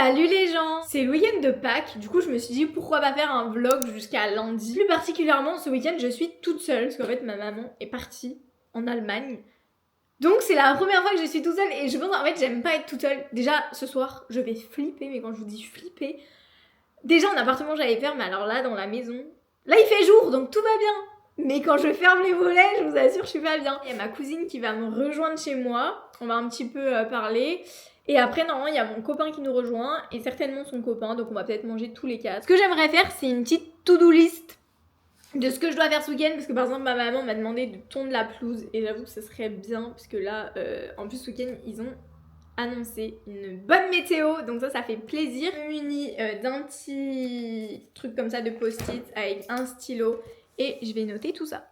Salut les gens! C'est le week-end de Pâques, du coup je me suis dit pourquoi pas faire un vlog jusqu'à lundi. Plus particulièrement ce week-end je suis toute seule parce qu'en fait ma maman est partie en Allemagne. Donc c'est la première fois que je suis toute seule et je pense en fait j'aime pas être toute seule. Déjà ce soir je vais flipper, mais quand je vous dis flipper, déjà en appartement j'allais faire, mais alors là dans la maison, là il fait jour donc tout va bien. Mais quand je ferme les volets, je vous assure je suis pas bien. Il y a ma cousine qui va me rejoindre chez moi, on va un petit peu parler. Et après, normalement, il y a mon copain qui nous rejoint et certainement son copain, donc on va peut-être manger tous les quatre. Ce que j'aimerais faire, c'est une petite to-do list de ce que je dois faire ce week-end, parce que par exemple, ma maman m'a demandé de tondre la pelouse et j'avoue que ce serait bien, parce que là, en plus, ce week-end, ils ont annoncé une bonne météo, donc ça fait plaisir. Muni d'un petit truc comme ça de post-it avec un stylo et je vais noter tout ça.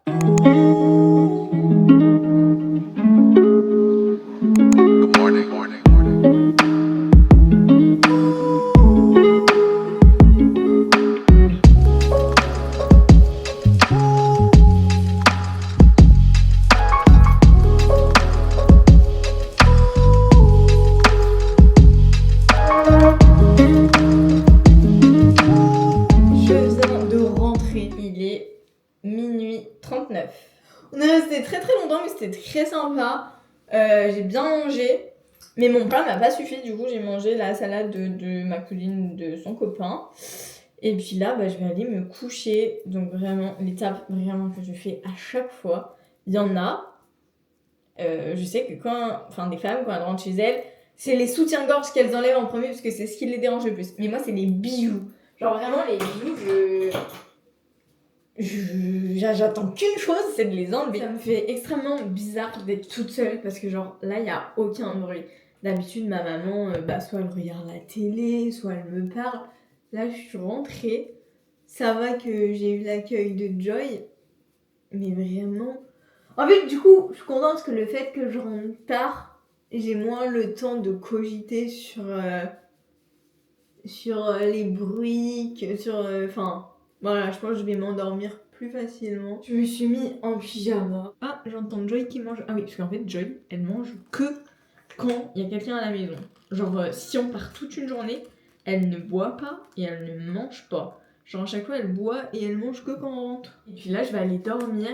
On est resté très longtemps, mais c'était très sympa. J'ai bien mangé, mais mon pain m'a pas suffi. Du coup, j'ai mangé la salade de ma cousine, de son copain. Et puis là, je vais aller me coucher. Donc vraiment, l'étape vraiment que je fais à chaque fois, il y en a. Je sais que des femmes, quand elles rentrent chez elles, c'est les soutiens-gorge qu'elles enlèvent en premier parce que c'est ce qui les dérange le plus. Mais moi, c'est les bijoux. Genre vraiment, les bijoux, j'attends qu'une chose, c'est de les enlever. Ça me fait extrêmement bizarre d'être toute seule parce que genre là il y a aucun bruit. D'habitude ma maman soit elle regarde la télé, soit elle me parle. Là je suis rentrée, ça va que j'ai eu l'accueil de Joy, mais vraiment... En fait du coup je suis contente parce que le fait que je rentre tard, j'ai moins le temps de cogiter sur les bruits, voilà, je pense que je vais m'endormir plus facilement. Je me suis mis en pyjama. Ah, j'entends Joy qui mange. Ah oui, parce qu'en fait, Joy, elle mange que quand il y a quelqu'un à la maison. Genre, si on part toute une journée, elle ne boit pas et elle ne mange pas. Genre, à chaque fois, elle boit et elle mange que quand on rentre. Et puis là, je vais aller dormir.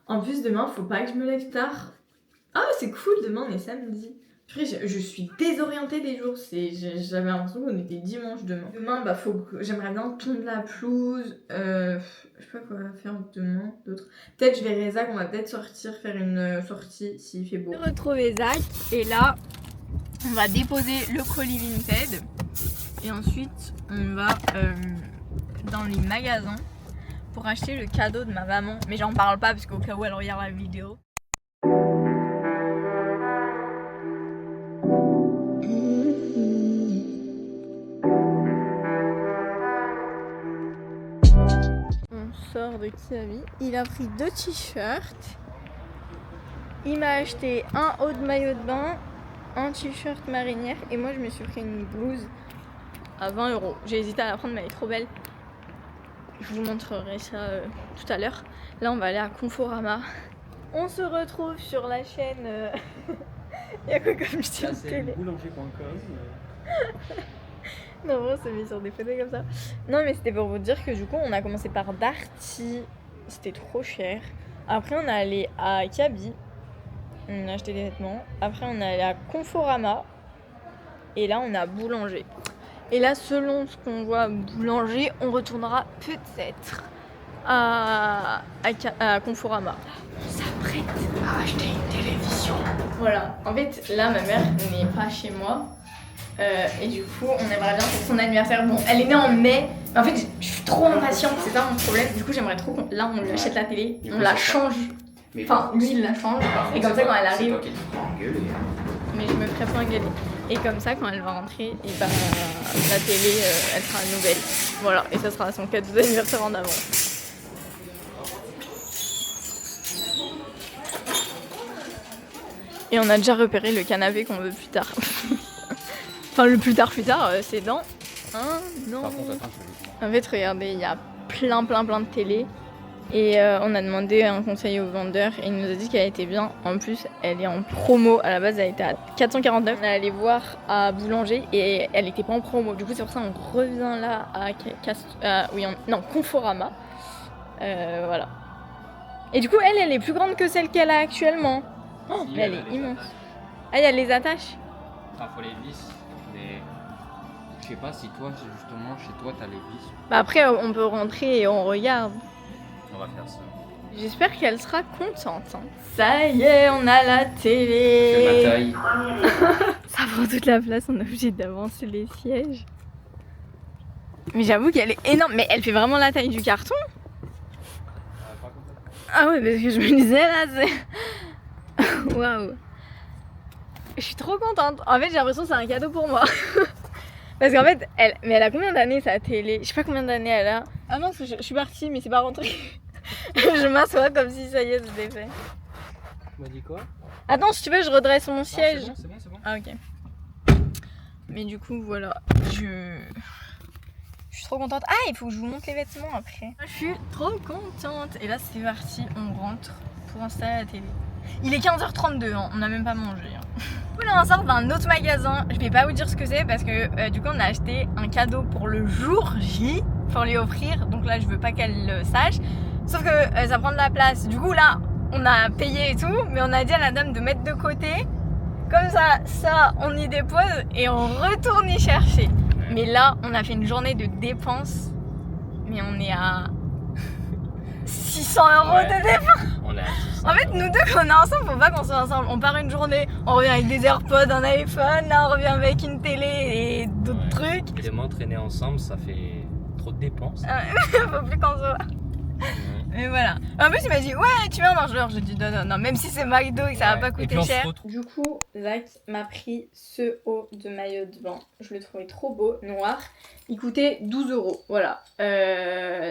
En plus, demain, faut pas que je me lève tard. Ah, c'est cool, demain, on est samedi. Je suis désorientée des jours, j'avais l'impression qu'on était dimanche demain. Demain, j'aimerais bien tondre la pelouse, je sais pas quoi faire demain d'autre. Peut-être je verrai Zach, on va peut-être faire une sortie s'il fait beau. Je vais retrouver Zach et là, on va déposer le colis Vinted et ensuite on va dans les magasins pour acheter le cadeau de ma maman. Mais j'en parle pas parce qu'au cas où elle regarde la vidéo. Sort de Kiabi. Il a pris 2 t-shirts. Il m'a acheté un haut de maillot de bain, un t-shirt marinière et moi je me suis pris une blouse à 20 €. J'ai hésité à la prendre mais elle est trop belle. Je vous montrerai ça tout à l'heure. Là on va aller à Conforama. On se retrouve sur la chaîne. Il y a quoi comme chaîne télé? Boulanger.com. Non, on s'est mis sur des photos comme ça. Non, mais c'était pour vous dire que du coup, on a commencé par Darty. C'était trop cher. Après, on est allé à Kiabi. On a acheté des vêtements. Après, on est allé à Conforama. Et là, on a Boulanger. Et là, selon ce qu'on voit à Boulanger, on retournera peut-être à Conforama. On s'apprête à acheter une télévision. Voilà. En fait, là, ma mère n'est pas chez moi. Et du coup on aimerait bien pour son anniversaire. Bon, elle est née en mai, mais en fait je suis trop impatiente, c'est ça mon problème. Du coup j'aimerais trop là on lui achète la télé, on la change. Enfin lui il la change et comme ça quand elle arrive. Mais je me ferai pas engueuler. Et comme ça quand elle va rentrer, et la télé elle sera nouvelle. Voilà, et ça sera son cadeau d'anniversaire en avant. Et on a déjà repéré le canapé qu'on veut plus tard. Enfin, le plus tard, c'est dans un an. En fait, regardez, il y a plein de télé. Et on a demandé un conseil au vendeur et il nous a dit qu'elle était bien. En plus, elle est en promo. À la base, elle était à 449. On est allé voir à Boulanger et elle était pas en promo. Du coup, c'est pour ça qu'on revient là à Conforama. Voilà. Et du coup, elle est plus grande que celle qu'elle a actuellement. Oh, mais elle est immense. Ah, il y a les attaches. Enfin, faut les vis, mais je sais pas si toi, justement, chez toi, t'as les vis. Bah après, on peut rentrer et on regarde. On va faire ça. J'espère qu'elle sera contente. Ça y est, on a la télé. C'est ma taille. Ça prend toute la place, on est obligé d'avancer les sièges. Mais j'avoue qu'elle est énorme, mais elle fait vraiment la taille du carton. Ah ouais, parce que je me disais là, c'est... Waouh. Je suis trop contente. En fait, j'ai l'impression que c'est un cadeau pour moi. Parce qu'en fait, elle a combien d'années sa télé? Je sais pas combien d'années elle a. Ah non, je suis partie, mais c'est pas rentré. Je m'assois comme si ça y est, c'était fait. Tu m'as dit quoi? Attends, si tu veux, je redresse mon siège. C'est bon, c'est bon. Ah ok. Mais du coup, voilà. Je suis trop contente. Ah, il faut que je vous montre les vêtements après. Je suis trop contente. Et là, c'est parti, on rentre pour installer la télé. Il est 15h32, hein. On n'a même pas mangé. Hein. Là, on sort d'un autre magasin. Je vais pas vous dire ce que c'est parce que du coup, on a acheté un cadeau pour le jour J pour lui offrir. Donc là, je veux pas qu'elle le sache. Sauf que ça prend de la place. Du coup, là, on a payé et tout, mais on a dit à la dame de mettre de côté. Comme ça, on y dépose et on retourne y chercher. Mais là, on a fait une journée de dépenses. Mais on est à 600 € de dépenses. On est à 600. En fait, nous deux, quand on est ensemble, faut pas qu'on soit ensemble. On part une journée, on revient avec des AirPods, un iPhone, là on revient avec une télé et d'autres trucs. Les m'entraîner ensemble, ça fait trop de dépenses. Faut plus qu'on soit. Mais voilà. En plus, il m'a dit, ouais, tu veux un margeur? J'ai dit, non, même si c'est McDo et que ça va pas coûter cher. Du coup, Zach m'a pris ce haut de maillot de bain. Je le trouvais trop beau, noir. Il coûtait 12 €. Voilà.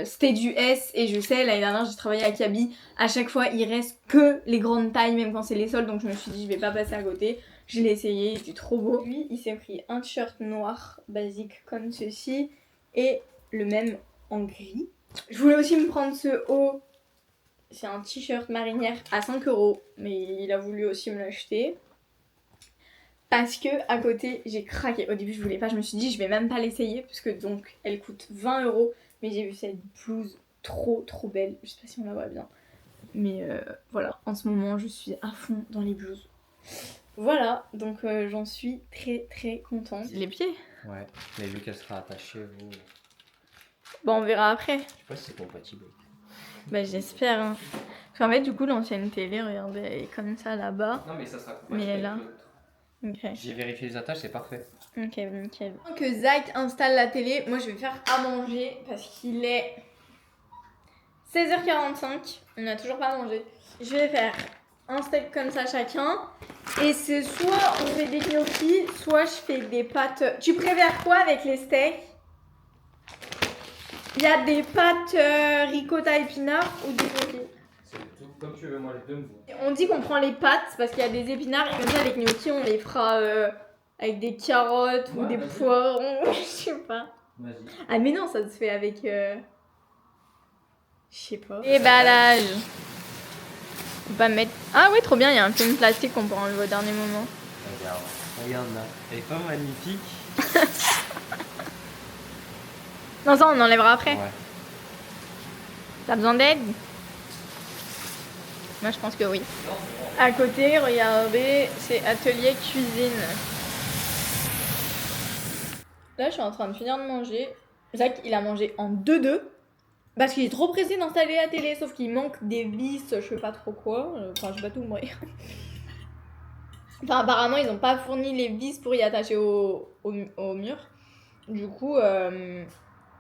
C'était du S et je sais, l'année dernière, j'ai travaillé à Kaby. À chaque fois, il reste que les grandes tailles, même quand c'est les soldes. Donc je me suis dit, je vais pas passer à côté. Je l'ai essayé, il était trop beau. Lui, il s'est pris un t-shirt noir basique comme ceci et le même en gris. Je voulais aussi me prendre ce haut. C'est un t-shirt marinière à 5 €, mais il a voulu aussi me l'acheter. Parce que à côté, j'ai craqué. Au début, je voulais pas, je me suis dit, je vais même pas l'essayer, puisque donc elle coûte 20 €. Mais j'ai vu cette blouse trop belle. Je sais pas si on la voit bien. Mais voilà, en ce moment, je suis à fond dans les blouses. Voilà, donc j'en suis très contente. Les pieds? Ouais, mais vu qu'elle sera attachée, vous. Bon, on verra après. Je sais pas si c'est compatible. Bah j'espère. Hein. Parce qu'en fait du coup l'ancienne télé, regardez, elle est comme ça là-bas. Non mais ça sera compatible. Mais elle est là. Avec l'autre. Ok. J'ai vérifié les attaches, c'est parfait. Ok, nickel. Pendant que Zach installe la télé, moi je vais faire à manger parce qu'il est 16h45. On n'a toujours pas mangé. Je vais faire un steak comme ça chacun. Et c'est soit on fait des gnocchis, soit je fais des pâtes. Tu préfères quoi avec les steaks? Il y a des pâtes ricotta épinards ou des gnocchis? C'est tout comme tu veux, moi les deux me vont. On dit qu'on prend les pâtes parce qu'il y a des épinards et comme ça les gnocchis on les fera avec des carottes ou des poivrons, je sais pas. Vas-y. Ah mais non, ça se fait avec... Je sais pas. Déballage. Faut pas mettre... Ah ouais, trop bien, il y a un film plastique qu'on peut enlever au dernier moment. Regarde là, elle est pas magnifique? Non, ça on enlèvera après. Ouais. T'as besoin d'aide? Moi je pense que oui. À côté, regardez, c'est atelier cuisine. Là je suis en train de finir de manger. Zach il a mangé en 2-2. Parce qu'il est trop pressé d'installer la télé, sauf qu'il manque des vis, je sais pas trop quoi. Enfin je sais pas tout, bref. Enfin apparemment ils ont pas fourni les vis pour y attacher au mur. Du coup...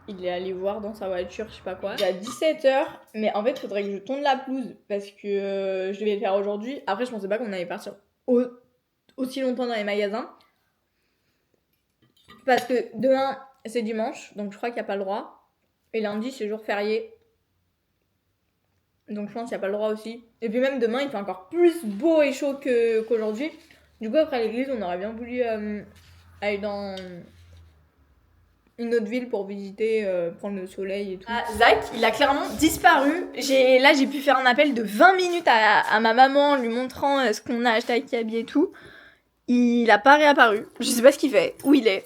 il est allé voir dans sa voiture, je sais pas quoi. Il est à 17h, mais en fait, il faudrait que je tonde la pelouse parce que je devais le faire aujourd'hui. Après, je pensais pas qu'on allait partir aussi longtemps dans les magasins. Parce que demain, c'est dimanche, donc je crois qu'il n'y a pas le droit. Et lundi, c'est jour férié. Donc je pense qu'il n'y a pas le droit aussi. Et puis même demain, il fait encore plus beau et chaud qu'aujourd'hui. Du coup, après l'église, on aurait bien voulu aller dans une autre ville pour visiter, prendre le soleil et tout. Zach, il a clairement disparu. Là, j'ai pu faire un appel de 20 minutes à ma maman, lui montrant ce qu'on a acheté à Kiabi et tout. Il a pas réapparu. Je sais pas ce qu'il fait, où il est.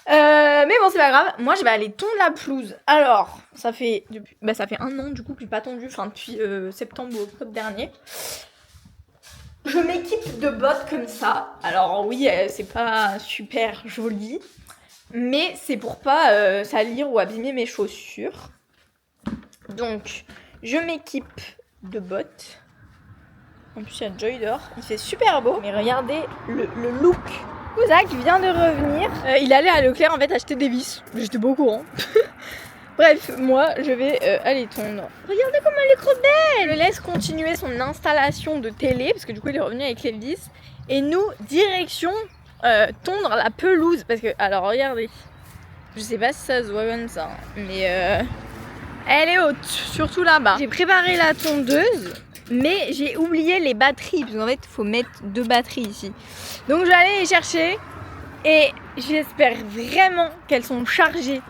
Mais bon, c'est pas grave. Moi, je vais aller tondre la pelouse. Alors, ça fait 1 an du coup que j'ai pas tondu, enfin depuis septembre ou octobre dernier. Je m'équipe de bottes comme ça. Alors oui, c'est pas super joli, mais c'est pour pas salir ou abîmer mes chaussures. Donc, je m'équipe de bottes. En plus, il y a Joy dehors. Il fait super beau. Mais regardez le look. Zach vient de revenir. Il allait à Leclerc en fait acheter des vis. J'étais pas au courant. Bref, moi je vais aller tondre. Regardez comme elle est trop belle. Je le laisse continuer son installation de télé parce que du coup il est revenu avec les vis. Et nous, direction tondre la pelouse. Parce que, alors regardez. Je sais pas si ça se voit comme ça. Mais elle est haute, surtout là-bas. J'ai préparé la tondeuse. Mais j'ai oublié les batteries, parce qu'en fait, il faut mettre 2 batteries ici. Donc, je vais aller les chercher et j'espère vraiment qu'elles sont chargées.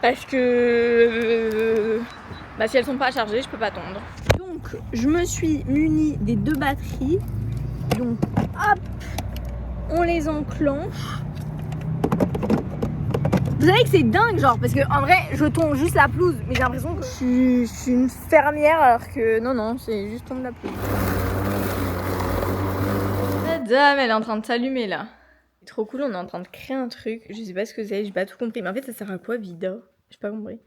Parce que si elles sont pas chargées, je peux pas tondre. Donc, je me suis munie des 2 batteries. Donc, hop, on les enclenche. Vous savez que c'est dingue, genre, parce que en vrai, je tombe juste la pelouse, mais j'ai l'impression que je suis une fermière, alors que non, c'est juste tombe la pelouse. La dame, elle est en train de s'allumer là. C'est trop cool, on est en train de créer un truc. Je sais pas ce que c'est, j'ai pas tout compris. Mais en fait, ça sert à quoi, Vida? J'ai pas compris.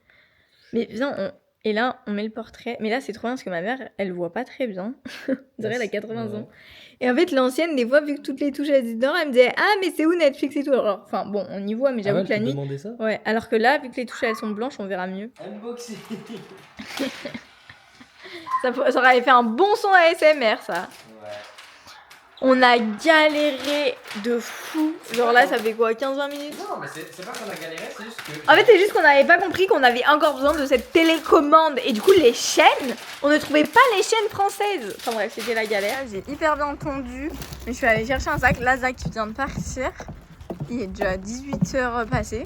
Mais viens, et là, on met le portrait. Mais là, c'est trop bien parce que ma mère, elle voit pas très bien. On dirait elle a 80 ans. Et en fait, l'ancienne, des fois, vu que toutes les touches elles étaient dedans, elle me disait ah, mais c'est où Netflix et tout. Alors, enfin, bon, on y voit, mais j'avoue que la nuit. Ça ouais, alors que là, vu que les touches elles sont blanches, on verra mieux. Unboxing. Ça aurait fait un bon son ASMR, ça. Ouais. On a galéré de fou. Genre là, ça fait quoi, 15-20 minutes? Non, mais c'est pas qu'on a galéré, c'est juste que. En fait, c'est juste qu'on n'avait pas compris qu'on avait encore besoin de cette télécommande. Et du coup, les chaînes, on ne trouvait pas les chaînes françaises. Enfin bref, c'était la galère. J'ai hyper bien tondu. Mais je suis allée chercher un sac. Là, Zach vient de partir. Il est déjà 18h passé.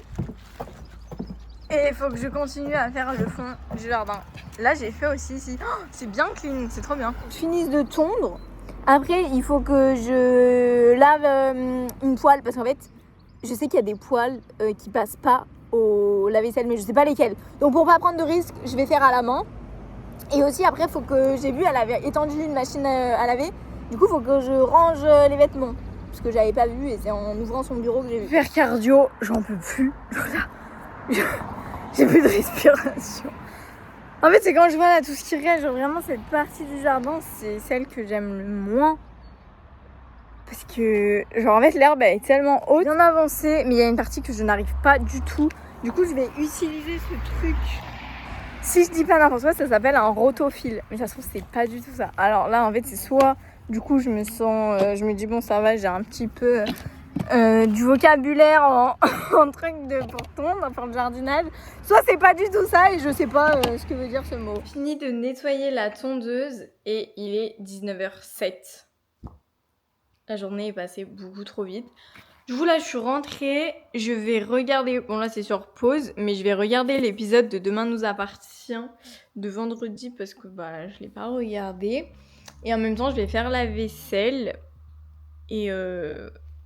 Et il faut que je continue à faire le fond du jardin. Là, j'ai fait aussi ici. Oh, c'est bien clean, c'est trop bien. Je finisse de tondre. Après, il faut que je lave une poêle parce qu'en fait, je sais qu'il y a des poêles qui passent pas au lave-vaisselle, mais je sais pas lesquelles. Donc pour pas prendre de risque, je vais faire à la main. Et aussi après, il faut que j'ai vu, elle avait étendu une machine à laver. Du coup, il faut que je range les vêtements parce que j'avais pas vu et c'est en ouvrant son bureau que j'ai vu. Faire cardio, j'en peux plus. J'ai plus de respiration. En fait, c'est quand je vois là tout ce qui reste, genre vraiment cette partie du jardin, c'est celle que j'aime le moins. Parce que, genre en fait, l'herbe elle est tellement haute, bien avancée, mais il y a une partie que je n'arrive pas du tout. Du coup, je vais utiliser ce truc. Si je dis pas n'importe quoi, ça s'appelle un rotophile. Mais ça se trouve, c'est pas du tout ça. Alors là, en fait, c'est soit, du coup, je me dis, bon, ça va, j'ai un petit peu du vocabulaire en truc pour tondre, pour le jardinage. Soit c'est pas du tout ça et je sais pas ce que veut dire ce mot. Fini de nettoyer la tondeuse et il est 19h07. La journée est passée beaucoup trop vite. Du coup là je suis rentrée, je vais regarder, bon là c'est sur pause, mais je vais regarder l'épisode de Demain nous appartient de vendredi parce que je l'ai pas regardé. Et en même temps je vais faire la vaisselle et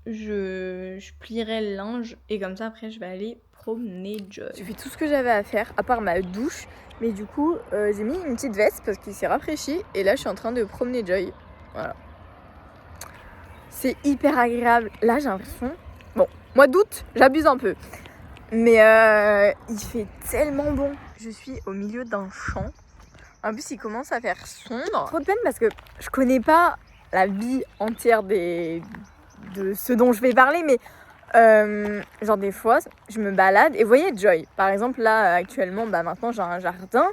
je plierai le linge et comme ça après je vais aller promener Joy. J'ai fait tout ce que j'avais à faire à part ma douche, mais du coup j'ai mis une petite veste parce qu'il s'est rafraîchi et là je suis en train de promener Joy. Voilà. C'est hyper agréable. Là j'ai l'impression, bon, mois d'août j'abuse un peu, mais il fait tellement bon. Je suis au milieu d'un champ. En plus il commence à faire sombre. Trop de peine parce que je connais pas la vie entière de ce dont je vais parler, mais genre des fois je me balade et vous voyez Joy par exemple là actuellement maintenant j'ai un jardin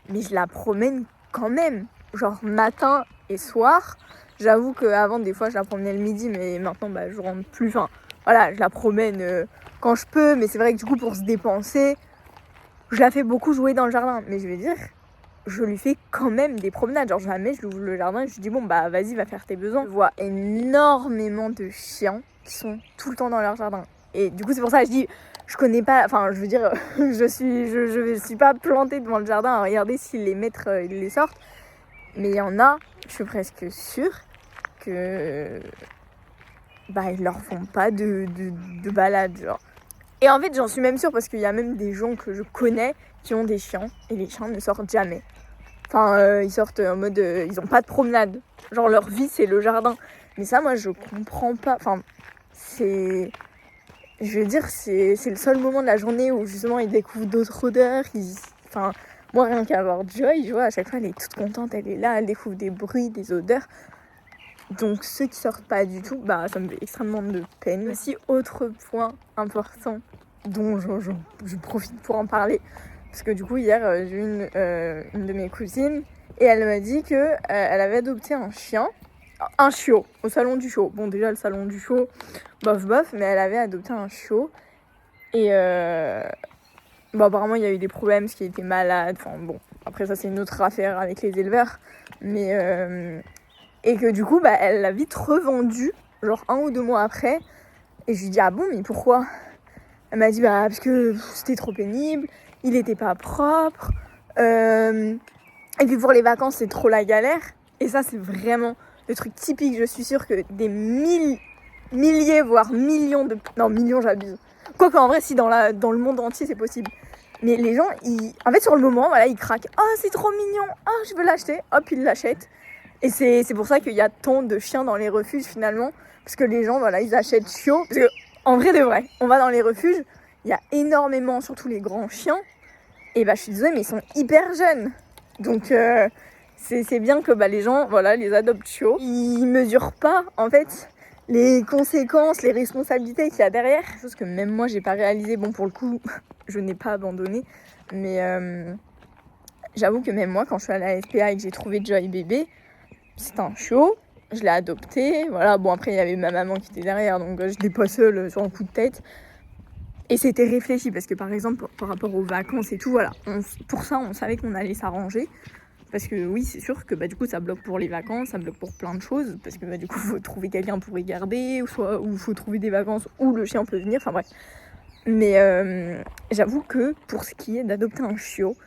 mais je la promène quand même genre matin et soir. J'avoue qu'avant des fois je la promenais le midi mais maintenant je rentre plus, enfin voilà, je la promène quand je peux, mais c'est vrai que du coup pour se dépenser je la fais beaucoup jouer dans le jardin, mais je vais dire je lui fais quand même des promenades, genre jamais je lui ouvre le jardin et je lui dis bon vas-y va faire tes besoins. Je vois énormément de chiens qui sont tout le temps dans leur jardin et du coup c'est pour ça que je dis je connais pas, enfin je veux dire, je suis pas plantée devant le jardin à regarder si les maîtres ils les sortent. Mais il y en a, je suis presque sûre que ils leur font pas de balade, genre. Et en fait, j'en suis même sûre parce qu'il y a même des gens que je connais qui ont des chiens et les chiens ne sortent jamais. Enfin, ils sortent en mode, ils ont pas de promenade. Genre leur vie c'est le jardin. Mais ça, moi, je comprends pas. Enfin, c'est, je veux dire, c'est le seul moment de la journée où justement ils découvrent d'autres odeurs. Enfin, moi, rien qu'à voir Joy, je vois, à chaque fois, elle est toute contente, elle est là, elle découvre des bruits, des odeurs. Donc ceux qui sortent pas du tout, ça me fait extrêmement de peine. Aussi, autre point important dont je profite pour en parler, parce que du coup hier j'ai eu une de mes cousines et elle m'a dit que elle avait adopté un chiot au salon du chiot. Bon, déjà le salon du chiot, bof, mais elle avait adopté un chiot et apparemment il y a eu des problèmes parce qu'il était malade. Enfin bon, après ça c'est une autre affaire avec les éleveurs, mais et que du coup, elle l'a vite revendu, genre 1 ou 2 mois après. Et je lui dis, ah bon, mais pourquoi ? Elle m'a dit, parce que c'était trop pénible, il était pas propre. Et puis pour les vacances, c'est trop la galère. Et ça, c'est vraiment le truc typique. Je suis sûre que des milliers, voire millions de... Non, millions, j'abuse. Quoique, en vrai, si dans le monde entier, c'est possible. Mais les gens, en fait, sur le moment, voilà, ils craquent. Oh, c'est trop mignon. Oh, je veux l'acheter. Hop, ils l'achètent. Et c'est pour ça qu'il y a tant de chiens dans les refuges finalement, parce que les gens, voilà, ils achètent chiots. Parce que, en vrai de vrai, on va dans les refuges, il y a énormément, surtout les grands chiens, et je suis désolée, mais ils sont hyper jeunes. Donc c'est bien que les gens, voilà, les adoptent chiots. Ils mesurent pas, en fait, les conséquences, les responsabilités qu'il y a derrière. Chose que même moi, j'ai pas réalisé. Bon, pour le coup, je n'ai pas abandonné, mais j'avoue que même moi, quand je suis allée à la SPA et que j'ai trouvé Joy bébé, c'était un chiot, je l'ai adopté, voilà, bon après il y avait ma maman qui était derrière, donc je l'ai pas seule sur un coup de tête. Et c'était réfléchi, parce que par exemple, par rapport aux vacances et tout, voilà, pour ça on savait qu'on allait s'arranger. Parce que oui, c'est sûr que du coup ça bloque pour les vacances, ça bloque pour plein de choses, parce que du coup il faut trouver quelqu'un pour y garder, ou il faut trouver des vacances où le chien peut venir, enfin bref. Mais j'avoue que pour ce qui est d'adopter un chiot,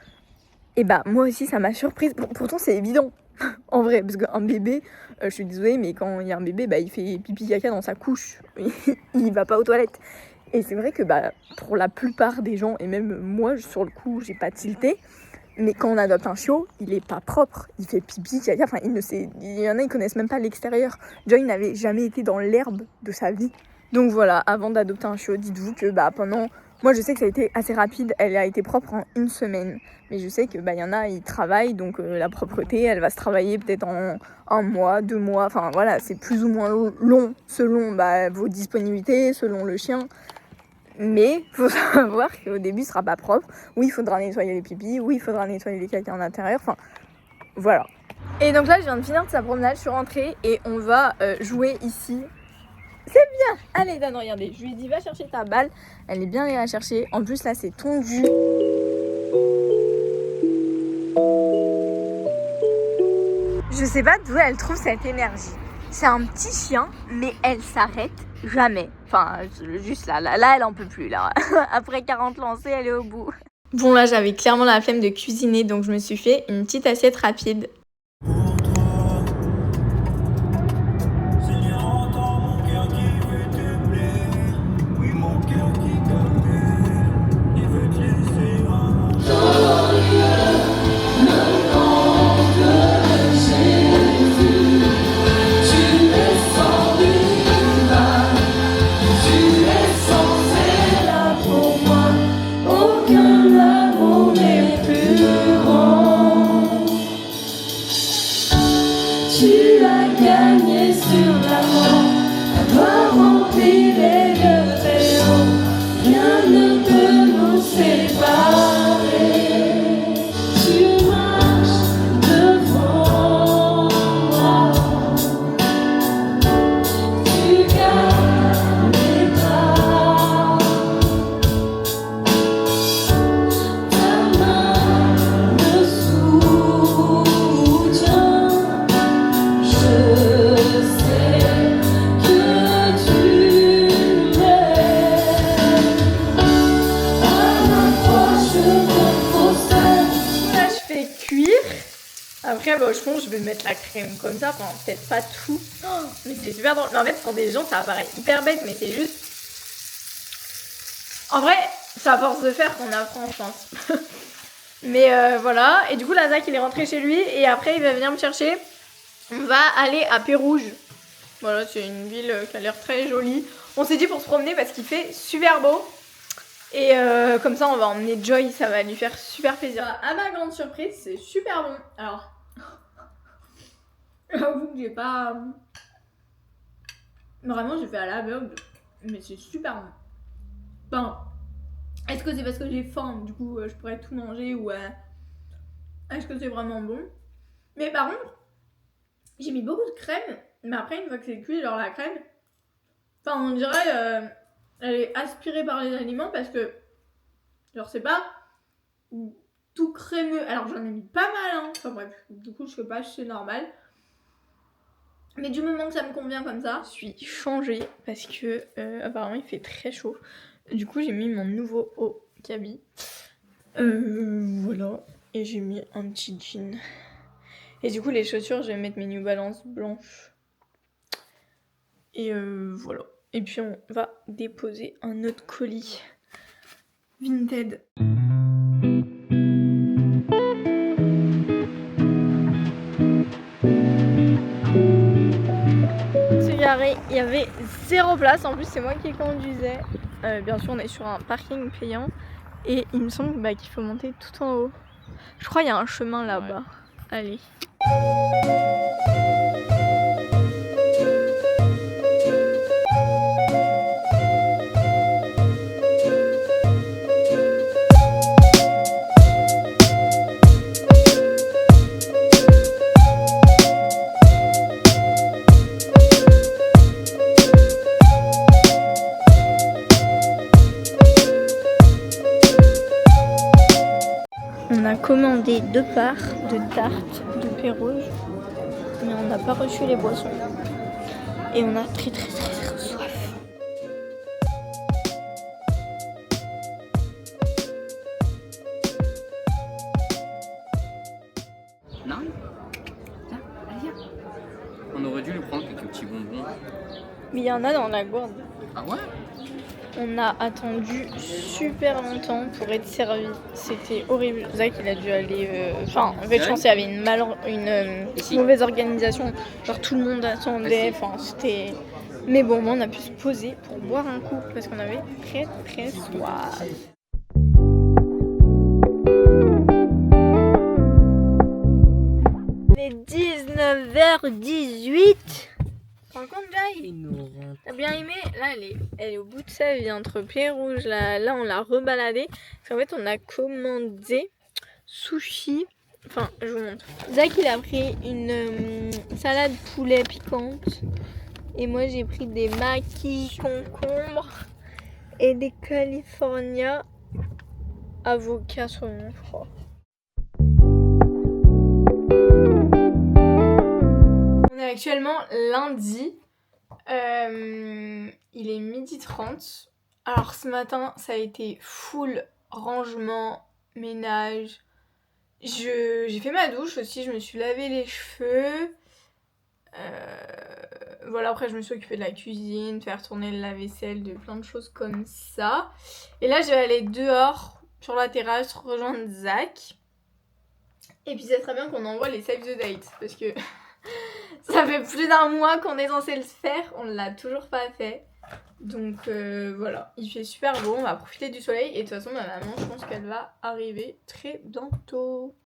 moi aussi ça m'a surprise, pourtant c'est évident. En vrai, parce qu'un bébé, je suis désolée, mais quand il y a un bébé, il fait pipi caca dans sa couche. Il va pas aux toilettes. Et c'est vrai que pour la plupart des gens, et même moi, sur le coup, j'ai pas tilté, mais quand on adopte un chiot, il est pas propre. Il fait pipi caca, enfin, il y en a, ils connaissent même pas l'extérieur. Joy n'avait jamais été dans l'herbe de sa vie. Donc voilà, avant d'adopter un chiot, dites-vous que pendant... Moi, je sais que ça a été assez rapide, elle a été propre en 1 semaine. Mais je sais que y en a, ils travaillent, donc la propreté, elle va se travailler peut-être en 1 mois, 2 mois. Enfin voilà, c'est plus ou moins long selon vos disponibilités, selon le chien. Mais il faut savoir qu'au début, ce sera pas propre. Oui, il faudra nettoyer les pipis, oui, il faudra nettoyer les caca en intérieur. Enfin, voilà. Et donc là, je viens de finir de sa promenade, je suis rentrée et on va jouer ici. C'est bien. Allez Dan, regardez, je lui ai dit va chercher ta balle. Elle est bien allée la chercher. En plus là c'est tondu. Je sais pas d'où elle trouve cette énergie. C'est un petit chien, mais elle s'arrête jamais. Enfin, juste là elle en peut plus là. Après 40 lancées, elle est au bout. Bon là j'avais clairement la flemme de cuisiner, donc je me suis fait une petite assiette rapide. Après, bah, je pense que je vais mettre la crème comme ça, enfin peut-être pas tout. Oh, mais c'est super drôle. Mais en fait, pour des gens, ça paraît hyper bête, mais c'est juste... En vrai, c'est à force de faire qu'on apprend, je pense. Mais voilà, et du coup, là, Zach, il est rentré chez lui, et après, il va venir me chercher. On va aller à Pérouges. Voilà, c'est une ville qui a l'air très jolie. On s'est dit pour se promener parce qu'il fait super beau. Et comme ça, on va emmener Joy, ça va lui faire super plaisir. À ma grande surprise, c'est super bon. Alors, j'avoue que j'ai pas... Vraiment, j'ai fait à l'aveugle, mais c'est super bon. Enfin, est-ce que c'est parce que j'ai faim, du coup, je pourrais tout manger ou est-ce que c'est vraiment bon? Mais par contre, j'ai mis beaucoup de crème, mais après, une fois que c'est cuit, genre la crème, enfin, on dirait, elle est aspirée par les aliments parce que, genre, c'est pas tout crémeux. Alors, j'en ai mis pas mal, hein. Enfin, bref, du coup, je fais pas, c'est normal. Mais du moment que ça me convient comme ça, je suis changée parce que, apparemment, il fait très chaud. Du coup, j'ai mis mon nouveau haut cabi. Voilà. Et j'ai mis un petit jean. Et du coup, les chaussures, je vais mettre mes New Balance blanches. Et voilà. Et puis, on va déposer un autre colis Vinted. C'est garé, il y avait 0 place. En plus, c'est moi qui conduisais. Bien sûr, on est sur un parking payant. Et il me semble qu'il faut monter tout en haut. Je crois qu'il y a un chemin là-bas. Ouais. Allez. On a commandé 2 parts de tartes de Pérouges, mais on n'a pas reçu les boissons. Et on a très soif. Non. Viens, allez, viens. On aurait dû lui prendre quelques petits bonbons. Mais il y en a dans la gourde. Ah ouais? On a attendu super longtemps pour être servi. C'était horrible. Zach, il a dû aller... Enfin, en fait, je pense qu'il y avait une mauvaise organisation. Genre, tout le monde attendait. Enfin, c'était... Mais bon, on a pu se poser pour boire un coup parce qu'on avait très soif. Il est 19h18. Par contre, Jai, t'as bien aimé? Là, elle est au bout de sa vie entre Pérouges. Là, on l'a rebaladée. Parce qu'en fait, on a commandé sushi. Enfin, je vous montre. Zach, il a pris une salade poulet piquante. Et moi, j'ai pris des maquis concombres et des California avocats saumon, je crois. On est actuellement lundi. Il est 12h30. Alors ce matin, ça a été full rangement, ménage. J'ai fait ma douche aussi, je me suis lavé les cheveux. Voilà, après je me suis occupée de la cuisine, faire tourner le lave-vaisselle, de plein de choses comme ça. Et là, je vais aller dehors, sur la terrasse, rejoindre Zach. Et puis ça serait bien qu'on envoie les save the date, parce que ça fait plus d'1 mois qu'on est censé le faire, on ne l'a toujours pas fait. Donc voilà, il fait super beau, on va profiter du soleil. Et de toute façon, ma maman, je pense qu'elle va arriver très bientôt.